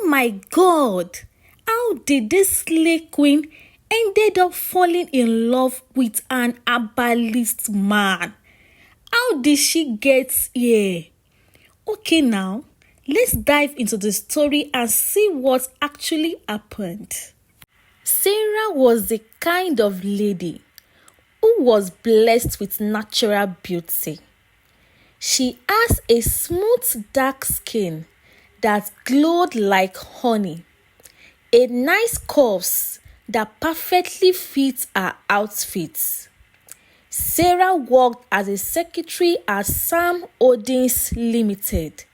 my God! How did this slay queen ended up falling in love with an herbalist man? How did she get here? Okay, now let's dive into the story and see what actually happened. Sarah was the kind of lady who was blessed with natural beauty. She has a smooth dark skin that glowed like honey, a nice curves that perfectly fits her outfits. Sarah worked as a secretary at Sam Holdings Limited,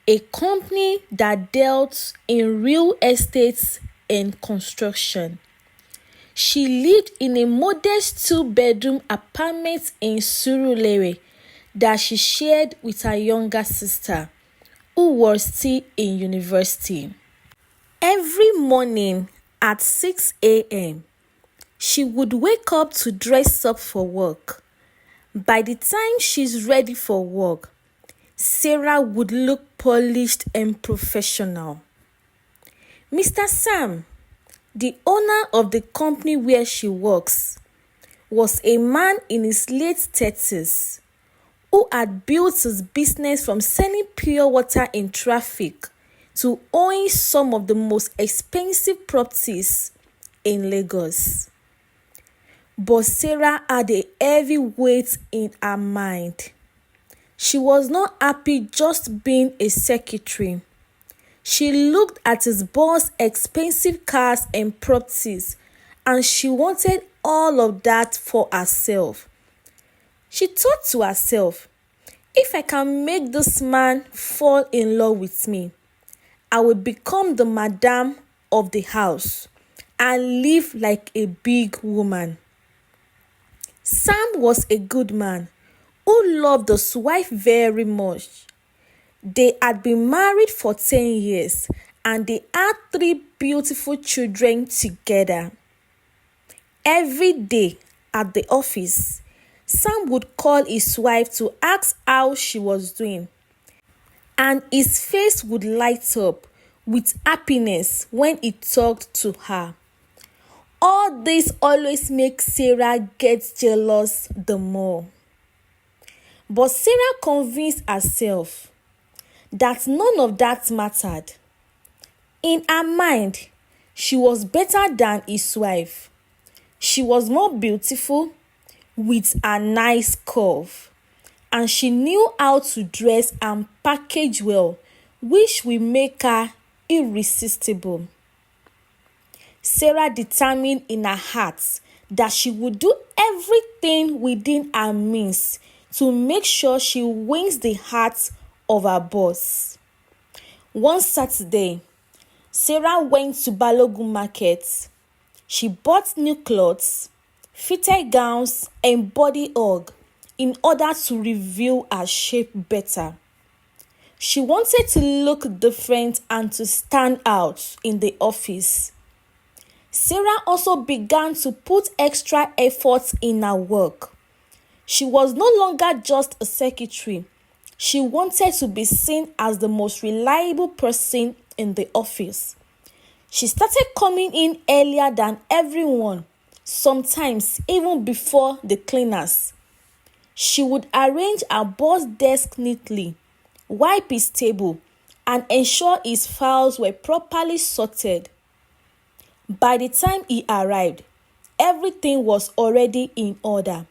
a company that dealt in real estate and construction. She lived in a modest 2-bedroom apartment in Surulere that she shared with her younger sister, who was still in university. Every morning at 6 a.m., she would wake up to dress up for work. By the time she's ready for work, Sarah would look polished and professional. Mr. Sam, the owner of the company where she works, was a man in his late 30s who had built his business from selling pure water in traffic to owning some of the most expensive properties in Lagos. But Sarah had a heavy weight in her mind. She was not happy just being a secretary. She looked at his boss's expensive cars and properties, and she wanted all of that for herself. She thought to herself, if I can make this man fall in love with me, I will become the madam of the house and live like a big woman. Sam was a good man who loved his wife very much. They had been married for 10 years and they had 3 beautiful children together. Every day at the office, Sam would call his wife to ask how she was doing, and his face would light up with happiness when he talked to her. All this always makes Sarah get jealous the more. But Sarah convinced herself that none of that mattered. In her mind, she was better than his wife. She was more beautiful with a nice curve, and she knew how to dress and package well, which will make her irresistible. Sarah determined in her heart that she would do everything within her means to make sure she wins the heart of her boss. One Saturday, Sarah went to Balogun Market. She bought new clothes, fitted gowns, and body hug in order to reveal her shape better. She wanted to look different and to stand out in the office. Sarah also began to put extra effort in her work. She was no longer just a secretary. She wanted to be seen as the most reliable person in the office. She started coming in earlier than everyone, sometimes even before the cleaners. She would arrange her boss' desk neatly, wipe his table, and ensure his files were properly sorted. By the time he arrived, everything was already in order.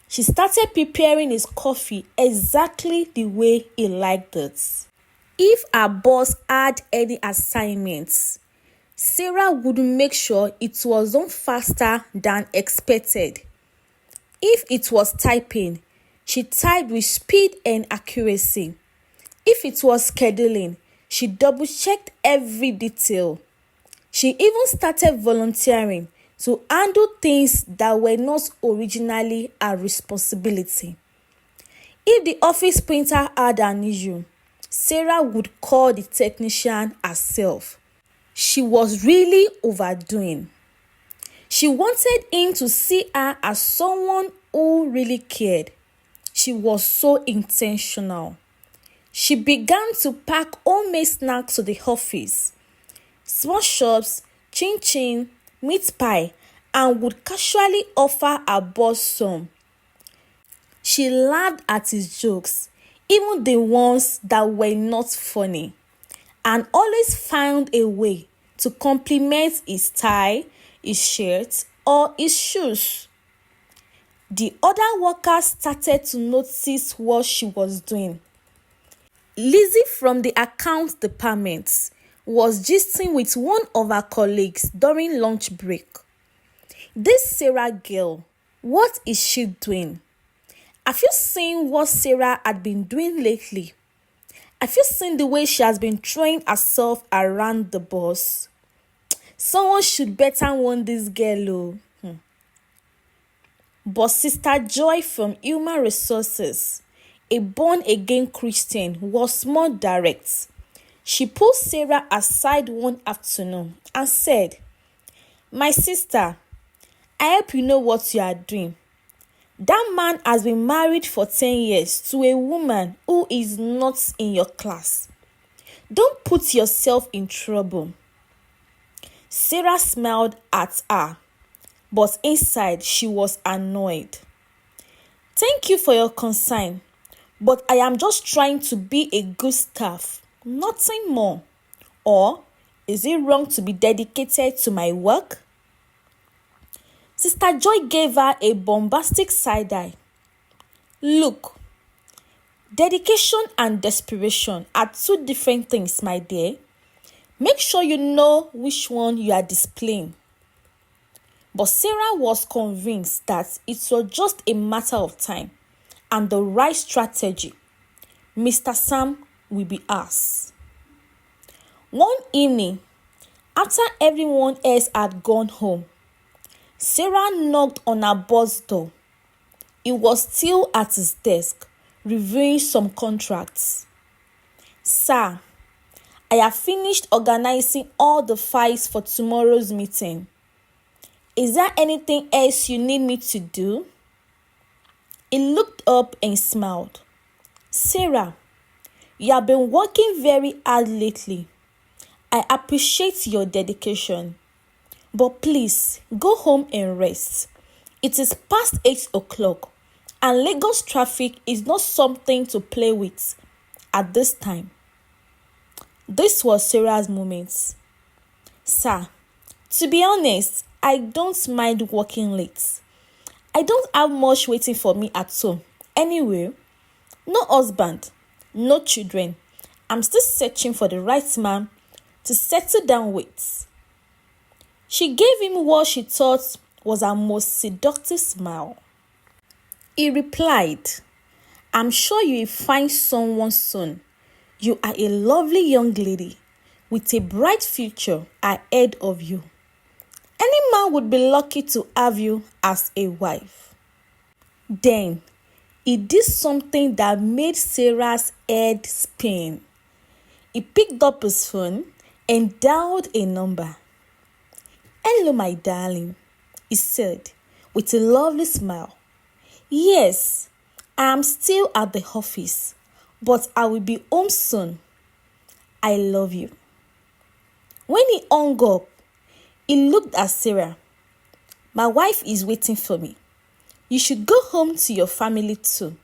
She started preparing his coffee exactly the way he liked it. If her boss had any assignments, Sarah would make sure it was done faster than expected. If it was typing, she typed with speed and accuracy. If it was scheduling, she double-checked every detail. She even started volunteering to handle things that were not originally her responsibility. If the office printer had an issue, Sarah would call the technician herself. She was really overdoing. She wanted him to see her as someone who really cared. She was so intentional. She began to pack homemade snacks to the office. Small shops, chin-chin, meat pie, and would casually offer her boss some. She laughed at his jokes, even the ones that were not funny, and always found a way to compliment his tie, his shirt, or his shoes. The other workers started to notice what she was doing. Lizzie from the accounts department was gisting with one of her colleagues during lunch break. This Sarah girl, what is she doing? Have you seen what Sarah had been doing lately? Have you seen the way she has been throwing herself around the boss? Someone should better warn this girl. But Sister Joy from Human Resources, a born-again Christian, was more direct. She pulled Sarah aside one afternoon and said, "My sister, I hope you know what you are doing. That man has been married for 10 years to a woman who is not in your class. Don't put yourself in trouble." Sarah smiled at her, but inside she was annoyed. "Thank you for your concern, but I am just trying to be a good staff, nothing more. Or is it wrong to be dedicated to my work?" Sister Joy gave her a bombastic side eye. "Look, dedication and desperation are two different things, my dear. Make sure you know which one you are displaying." But Sarah was convinced that it was just a matter of time and the right strategy. Mr. Sam will be ours. One evening, after everyone else had gone home, Sarah knocked on her boss's door. He was still at his desk, reviewing some contracts. "Sir, I have finished organizing all the files for tomorrow's meeting. Is there anything else you need me to do?" He looked up and smiled. "Sarah, you have been working very hard lately. I appreciate your dedication. But please, go home and rest. It is past 8 o'clock, and Lagos traffic is not something to play with at this time." This was Sarah's moment. "Sir, to be honest, I don't mind working late. I don't have much waiting for me at home. Anyway, no husband, no children. I'm still searching for the right man to settle down with." She gave him what she thought was her most seductive smile. He replied, "I'm sure you will find someone soon. You are a lovely young lady with a bright future ahead of you. Any man would be lucky to have you as a wife." Then he did something that made Sarah's head spin. He picked up his phone and dialed a number. "Hello, my darling," he said with a lovely smile. "Yes, I am still at the office, but I will be home soon. I love you." When he hung up, he looked at Sarah. "My wife is waiting for me. You should go home to your family too."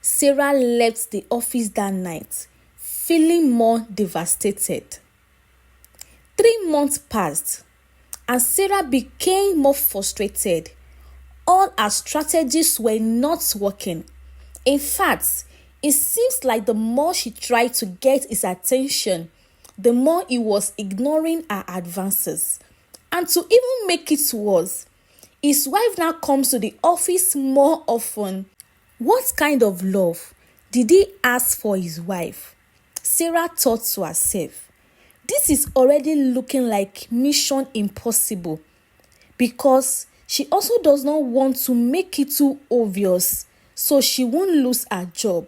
Sarah left the office that night, feeling more devastated. 3 months passed, and Sarah became more frustrated. All her strategies were not working. In fact, it seems like the more she tried to get his attention, the more he was ignoring her advances. And to even make it worse, his wife now comes to the office more often. What kind of love did he ask for his wife? Sarah thought to herself, this is already looking like mission impossible, because she also does not want to make it too obvious so she won't lose her job.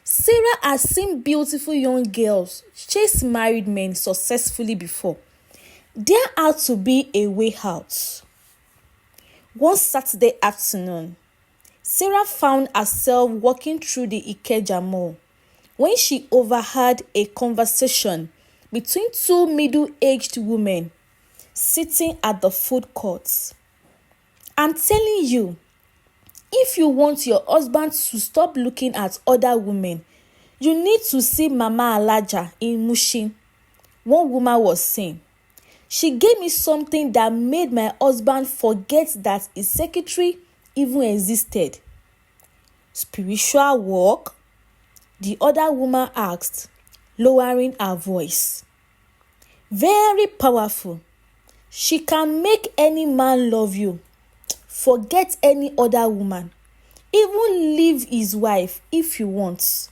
Sarah has seen beautiful young girls chase married men successfully before. There had to be a way out. One Saturday afternoon, Sarah found herself walking through the Ikeja Mall. when she overheard a conversation between two middle-aged women sitting at the food court. I'm telling you, if you want your husband to stop looking at other women, you need to see Mama Alaja in Mushin, one woman was saying. She gave me something that made my husband forget that his secretary even existed. Spiritual work? The other woman asked, lowering her voice. Very powerful. She can make any man love you, forget any other woman, even leave his wife if you want.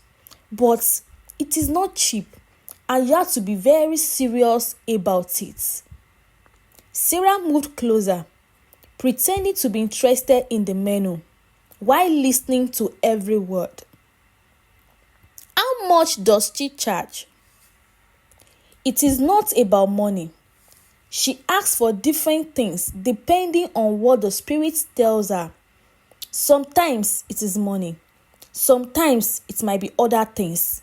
But it is not cheap, and you have to be very serious about it. Sarah moved closer, pretending to be interested in the menu, while listening to every word. How much does she charge? It is not about money. She asks for different things depending on what the Spirit tells her. Sometimes it is money. Sometimes it might be other things.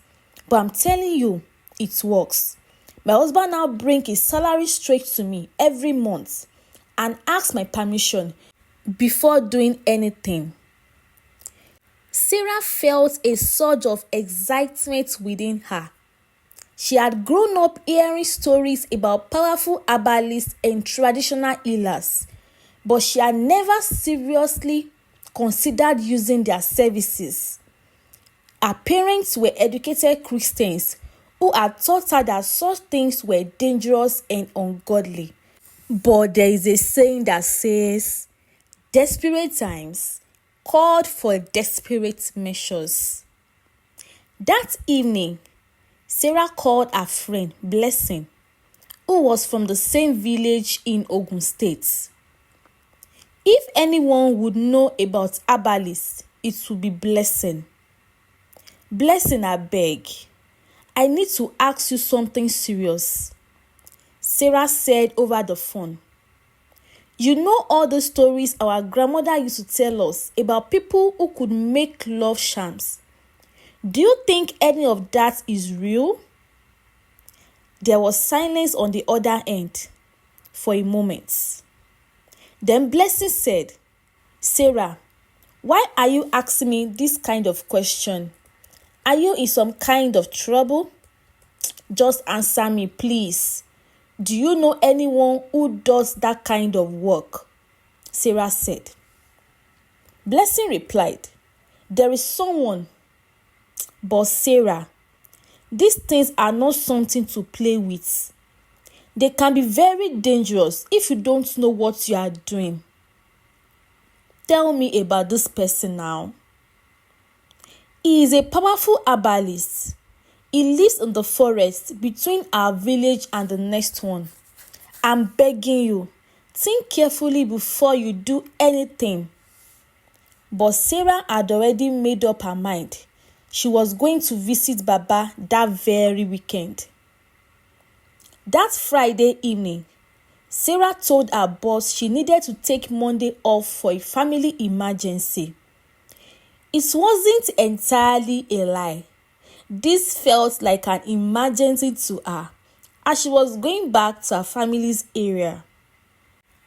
But I'm telling you, it works. My husband now brings his salary straight to me every month and asks my permission before doing anything. Sarah felt a surge of excitement within her. She had grown up hearing stories about powerful herbalists and traditional healers, but she had never seriously considered using their services. Her parents were educated Christians who had taught her that such things were dangerous and ungodly. But there is a saying that says, desperate times called for desperate measures. That evening, Sarah called her friend Blessing, who was from the same village in Ogun State. If anyone would know about herbalists, it would be Blessing. Blessing, I beg. I need to ask you something serious, Sarah said over the phone. You know all the stories our grandmother used to tell us about people who could make love charms. Do you think any of that is real? There was silence on the other end for a moment. Then Blessing said, Sarah, why are you asking me this kind of question? Are you in some kind of trouble? Just answer me, please. Do you know anyone who does that kind of work? Sarah said. Blessing replied, there is someone. But Sarah, these things are not something to play with. They can be very dangerous if you don't know what you are doing. Tell me about this person now. He is a powerful herbalist. He lives in the forest between our village and the next one. I'm begging you, think carefully before you do anything. But Sarah had already made up her mind. She was going to visit Baba that very weekend. That Friday evening, Sarah told her boss she needed to take Monday off for a family emergency. It wasn't entirely a lie. This felt like an emergency to her as she was going back to her family's area.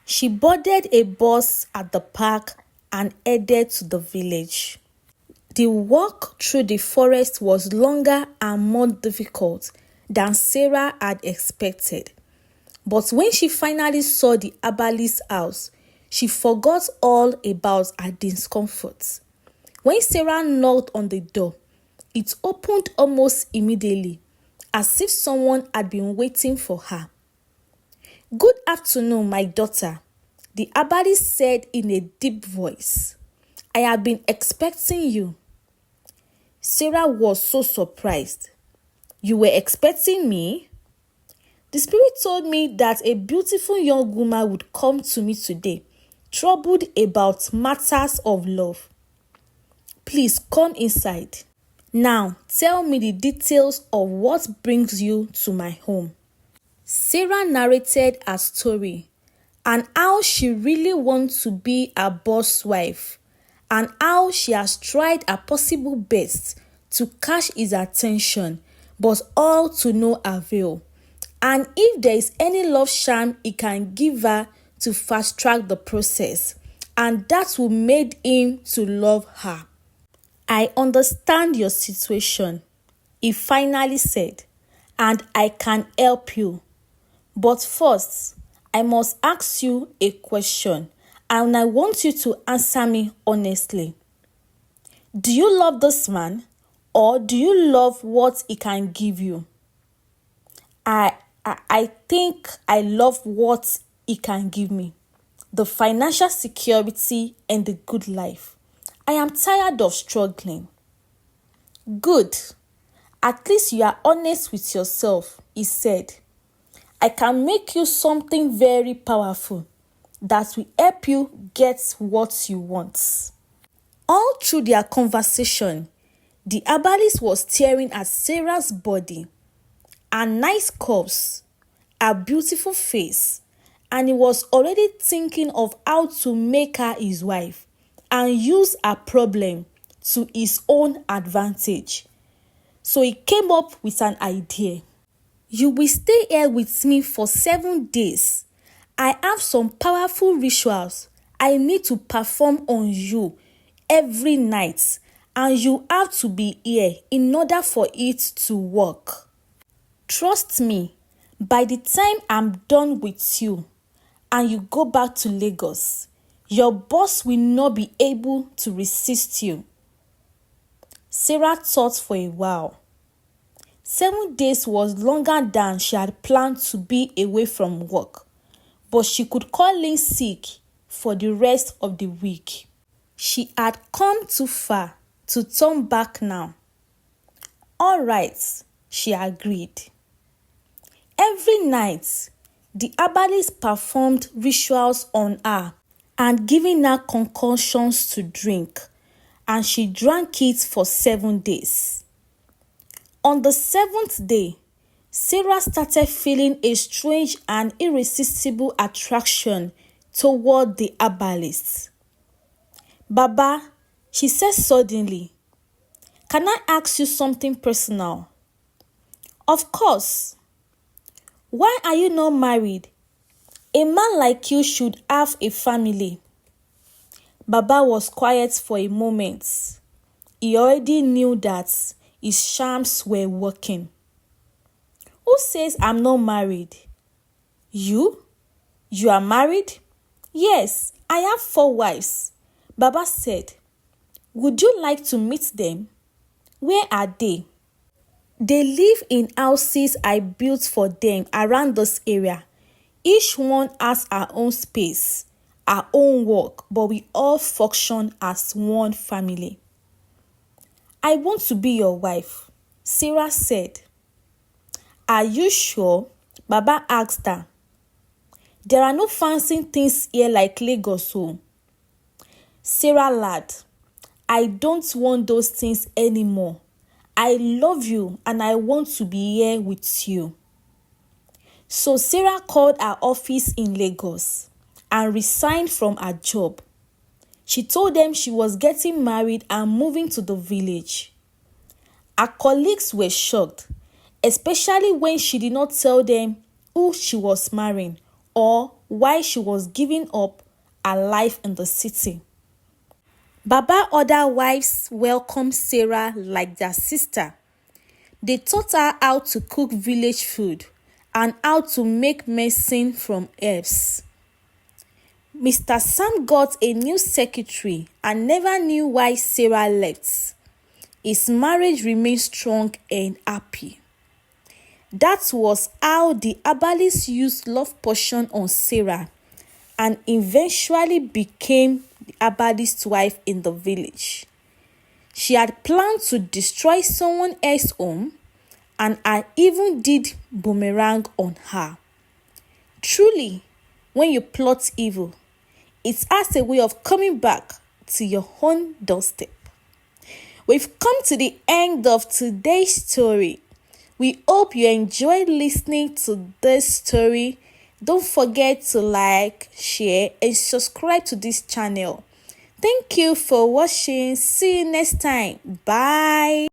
She boarded a bus at the park and headed to the village. The walk through the forest was longer and more difficult than Sarah had expected. But when she finally saw the herbalist's house, she forgot all about her discomfort. When Sarah knocked on the door, it opened almost immediately, as if someone had been waiting for her. Good afternoon, my daughter, the herbalist said in a deep voice. I have been expecting you. Sarah was so surprised. You were expecting me? The Spirit told me that a beautiful young woman would come to me today, troubled about matters of love. Please come inside. Now, tell me the details of what brings you to my home. Sarah narrated her story and how she really wants to be a boss wife and how she has tried her possible best to catch his attention, but all to no avail. And if there is any love charm he can give her to fast track the process, and that will make him to love her. I understand your situation, he finally said, and I can help you. But first, I must ask you a question, and I want you to answer me honestly. Do you love this man, or do you love what he can give you? I think I love what he can give me. The financial security and the good life. I am tired of struggling. Good. At least you are honest with yourself, he said. I can make you something very powerful that will help you get what you want. All through their conversation, the herbalist was staring at Sarah's body, her nice curves, her beautiful face, and he was already thinking of how to make her his wife and use her problem to his own advantage. So he came up with an idea. You will stay here with me for 7 days. I have some powerful rituals I need to perform on you every night, and you have to be here in order for it to work. Trust me, by the time I'm done with you and you go back to Lagos, your boss will not be able to resist you. Sarah thought for a while. 7 days was longer than she had planned to be away from work, but she could call in sick for the rest of the week. She had come too far to turn back now. All right, she agreed. Every night, the herbalist performed rituals on her and giving her concoctions to drink, and she drank it for 7 days. On the 7th day, Sarah started feeling a strange and irresistible attraction toward the herbalist. Baba, she said suddenly, can I ask you something personal? Of course. Why are you not married? A man like you should have a family. Baba was quiet for a moment. He already knew that his charms were working. Who says I'm not married? You? You are married? Yes, I have 4 wives. Baba said, would you like to meet them? Where are they? They live in houses I built for them around this area. Each one has her own space, her own work, but we all function as one family. I want to be your wife, Sarah said. Are you sure? Baba asked her. There are no fancy things here like Lagos. So. Sarah laughed. I don't want those things anymore. I love you and I want to be here with you. So Sarah called her office in Lagos and resigned from her job. She told them she was getting married and moving to the village. Her colleagues were shocked, especially when she did not tell them who she was marrying or why she was giving up her life in the city. Baba other wives welcomed Sarah like their sister. They taught her how to cook village food and how to make medicine from herbs. Mr. Sam got a new secretary and never knew why Sarah left. His marriage remained strong and happy. That was how the herbalist used love potion on Sarah and eventually became the herbalist's wife in the village. She had planned to destroy someone else's home, and I even did boomerang on her. Truly, when you plot evil, it has a way of coming back to your own doorstep. We've come to the end of today's story. We hope you enjoyed listening to this story. Don't forget to like, share, and subscribe to this channel. Thank you for watching. See you next time. Bye.